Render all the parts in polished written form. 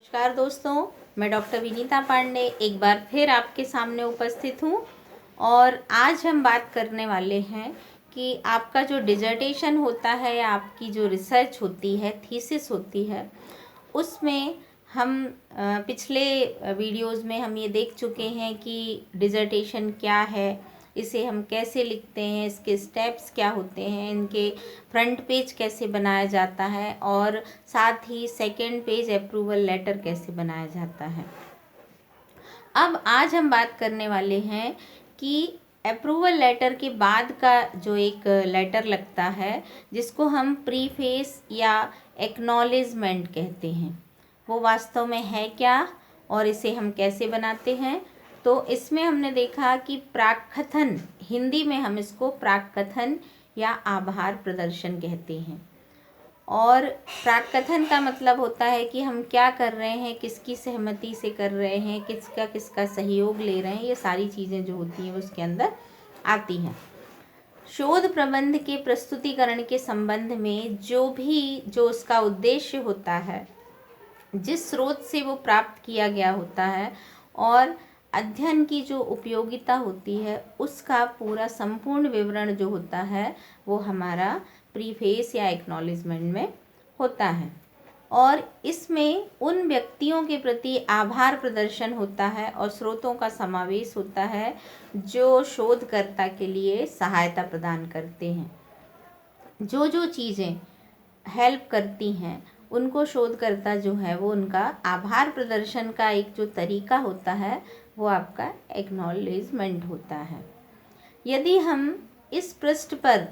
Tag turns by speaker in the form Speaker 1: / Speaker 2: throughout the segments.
Speaker 1: नमस्कार दोस्तों, मैं डॉक्टर विनीता पांडे एक बार फिर आपके सामने उपस्थित हूँ और आज हम बात करने वाले हैं कि आपका जो डिजर्टेशन होता है या आपकी जो रिसर्च होती है, थीसिस होती है, उसमें हम पिछले वीडियोस में हम ये देख चुके हैं कि डिजर्टेशन क्या है, इसे हम कैसे लिखते हैं, इसके स्टेप्स क्या होते हैं, इनके फ्रंट पेज कैसे बनाया जाता है और साथ ही सेकंड पेज अप्रूवल लेटर कैसे बनाया जाता है। अब आज हम बात करने वाले हैं कि अप्रूवल लेटर के बाद का जो एक लेटर लगता है, जिसको हम प्रीफेस या एक्नॉलेजमेंट कहते हैं, वो वास्तव में है क्या और इसे हम कैसे बनाते हैं। तो इसमें हमने देखा कि प्राक्कथन, हिंदी में हम इसको प्राक्कथन या आभार प्रदर्शन कहते हैं। और प्राक्कथन का मतलब होता है कि हम क्या कर रहे हैं, किसकी सहमति से कर रहे हैं, किसका किसका सहयोग ले रहे हैं, ये सारी चीज़ें जो होती हैं उसके अंदर आती हैं। शोध प्रबंध के प्रस्तुतिकरण के संबंध में जो उसका उद्देश्य होता है, जिस स्रोत से वो प्राप्त किया गया होता है और अध्ययन की जो उपयोगिता होती है, उसका पूरा संपूर्ण विवरण जो होता है वो हमारा प्रीफेस या एक्नॉलेजमेंट में होता है। और इसमें उन व्यक्तियों के प्रति आभार प्रदर्शन होता है और स्रोतों का समावेश होता है जो शोधकर्ता के लिए सहायता प्रदान करते हैं। जो चीज़ें हेल्प करती हैं उनको शोधकर्ता जो है वो उनका आभार प्रदर्शन का एक जो तरीका होता है वो आपका एक्नॉलेजमेंट होता है। यदि हम इस पृष्ठ पर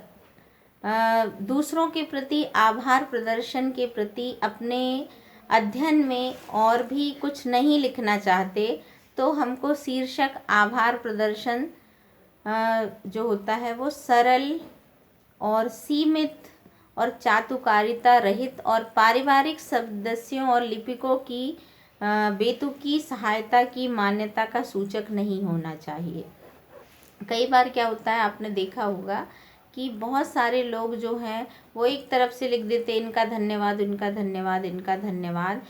Speaker 1: दूसरों के प्रति आभार प्रदर्शन के प्रति अपने अध्ययन में और भी कुछ नहीं लिखना चाहते तो हमको शीर्षक आभार प्रदर्शन जो होता है वो सरल और सीमित और चाटुकारिता रहित और पारिवारिक सदस्यों और लिपिकों की बेतुकी सहायता की मान्यता का सूचक नहीं होना चाहिए। कई बार क्या होता है, आपने देखा होगा कि बहुत सारे लोग जो हैं वो एक तरफ से लिख देते हैं इनका धन्यवाद, इनका धन्यवाद, इनका धन्यवाद,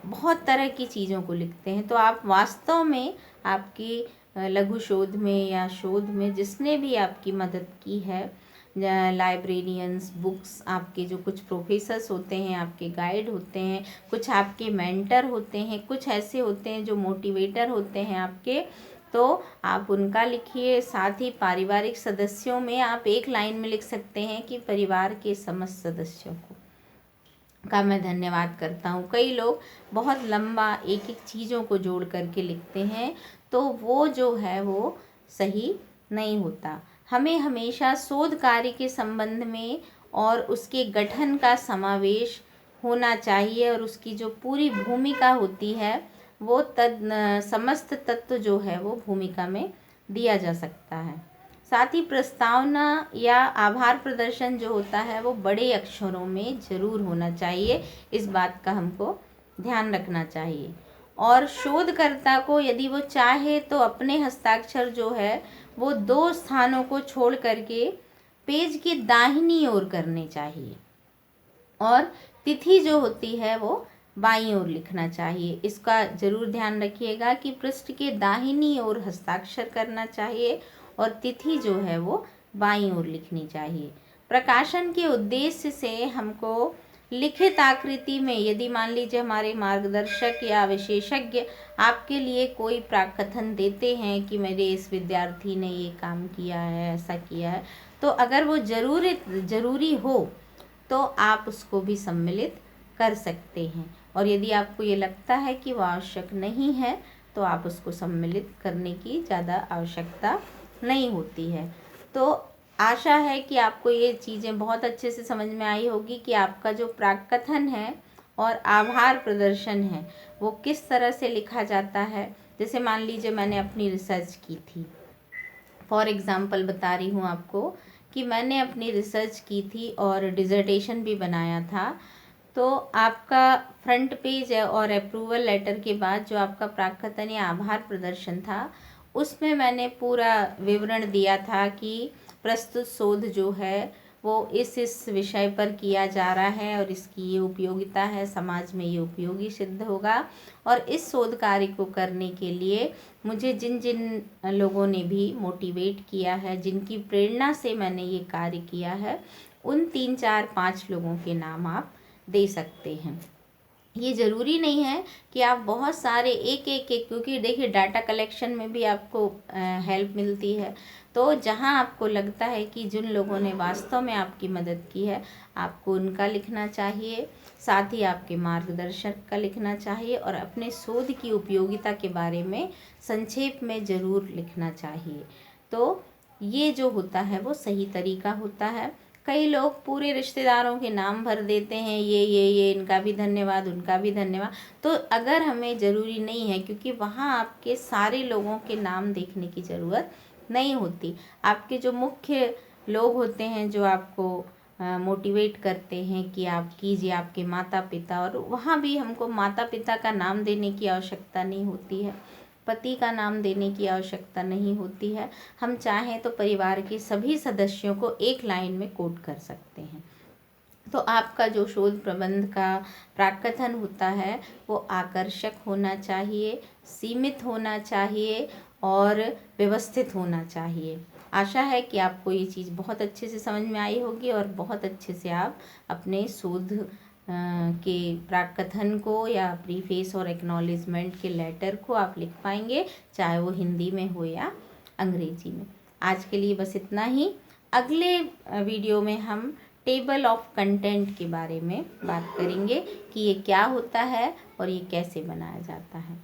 Speaker 1: बहुत तरह की चीज़ों को लिखते हैं। तो आप वास्तव में आपकी लघु शोध में या शोध में जिसने भी आपकी मदद की है, लाइब्रेरियंस, बुक्स, आपके जो कुछ प्रोफेसर्स होते हैं, आपके गाइड होते हैं, कुछ आपके मेंटर होते हैं, कुछ ऐसे होते हैं जो मोटिवेटर होते हैं आपके, तो आप उनका लिखिए। साथ ही पारिवारिक सदस्यों में आप एक लाइन में लिख सकते हैं कि परिवार के समस्त सदस्यों का मैं धन्यवाद करता हूँ। कई लोग बहुत लंबा एक एक चीज़ों को जोड़ करके लिखते हैं, तो वो जो है वो सही नहीं होता। हमें हमेशा शोध कार्य के संबंध में और उसके गठन का समावेश होना चाहिए और उसकी जो पूरी भूमिका होती है वो समस्त तत्व जो है वो भूमिका में दिया जा सकता है। साथ ही प्रस्तावना या आभार प्रदर्शन जो होता है वो बड़े अक्षरों में ज़रूर होना चाहिए, इस बात का हमको ध्यान रखना चाहिए। और शोधकर्ता को यदि वो चाहे तो अपने हस्ताक्षर जो है वो 2 स्थानों को छोड़ करके पेज की दाहिनी ओर करने चाहिए और तिथि जो होती है वो बाईं ओर लिखना चाहिए। इसका ज़रूर ध्यान रखिएगा कि पृष्ठ के दाहिनी ओर हस्ताक्षर करना चाहिए और तिथि जो है वो बाईं ओर लिखनी चाहिए। प्रकाशन के उद्देश्य से हमको लिखित आकृति में, यदि मान लीजिए हमारे मार्गदर्शक या विशेषज्ञ आपके लिए कोई प्राकथन देते हैं कि मेरे इस विद्यार्थी ने ये काम किया है, ऐसा किया है, तो अगर वो ज़रूरी हो तो आप उसको भी सम्मिलित कर सकते हैं। और यदि आपको ये लगता है कि वो आवश्यक नहीं है तो आप उसको सम्मिलित करने की ज़्यादा आवश्यकता नहीं होती है। तो आशा है कि आपको ये चीज़ें बहुत अच्छे से समझ में आई होगी कि आपका जो प्राकथन है और आभार प्रदर्शन है वो किस तरह से लिखा जाता है। जैसे मान लीजिए मैंने अपनी रिसर्च की थी, फॉर एग्ज़ाम्पल बता रही हूँ आपको कि मैंने अपनी रिसर्च की थी और डिज़र्टेशन भी बनाया था। तो आपका फ्रंट पेज है और अप्रूवल लेटर के बाद जो आपका प्राकथन या आभार प्रदर्शन था, उसमें मैंने पूरा विवरण दिया था कि प्रस्तुत शोध जो है वो इस विषय पर किया जा रहा है और इसकी ये उपयोगिता है, समाज में ये उपयोगी सिद्ध होगा। और इस शोध कार्य को करने के लिए मुझे जिन जिन लोगों ने भी मोटिवेट किया है, जिनकी प्रेरणा से मैंने ये कार्य किया है, उन 3, 4, 5 लोगों के नाम आप दे सकते हैं। ये ज़रूरी नहीं है कि आप बहुत सारे एक, क्योंकि देखिए डाटा कलेक्शन में भी आपको हेल्प मिलती है। तो जहाँ आपको लगता है कि जिन लोगों ने वास्तव में आपकी मदद की है, आपको उनका लिखना चाहिए, साथ ही आपके मार्गदर्शक का लिखना चाहिए और अपने शोध की उपयोगिता के बारे में संक्षेप में ज़रूर लिखना चाहिए। तो ये जो होता है वो सही तरीका होता है। कई लोग पूरे रिश्तेदारों के नाम भर देते हैं, ये इनका भी धन्यवाद, उनका भी धन्यवाद। तो अगर हमें ज़रूरी नहीं है, क्योंकि वहाँ आपके सारे लोगों के नाम देखने की ज़रूरत नहीं होती। आपके जो मुख्य लोग होते हैं जो आपको मोटिवेट करते हैं कि आप कीजिए, आपके माता पिता, और वहाँ भी हमको माता पिता का नाम देने की आवश्यकता नहीं होती है, पति का नाम देने की आवश्यकता नहीं होती है। हम चाहें तो परिवार के सभी सदस्यों को एक लाइन में कोट कर सकते हैं। तो आपका जो शोध प्रबंध का प्राकथन होता है वो आकर्षक होना चाहिए, सीमित होना चाहिए और व्यवस्थित होना चाहिए। आशा है कि आपको ये चीज़ बहुत अच्छे से समझ में आई होगी और बहुत अच्छे से आप अपने शोध के प्राकथन को या प्रीफेस और एक्नॉलेजमेंट के लेटर को आप लिख पाएंगे, चाहे वो हिंदी में हो या अंग्रेजी में। आज के लिए बस इतना ही। अगले वीडियो में हम टेबल ऑफ कंटेंट के बारे में बात करेंगे कि ये क्या होता है और ये कैसे बनाया जाता है।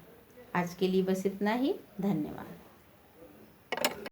Speaker 1: आज के लिए बस इतना ही। धन्यवाद।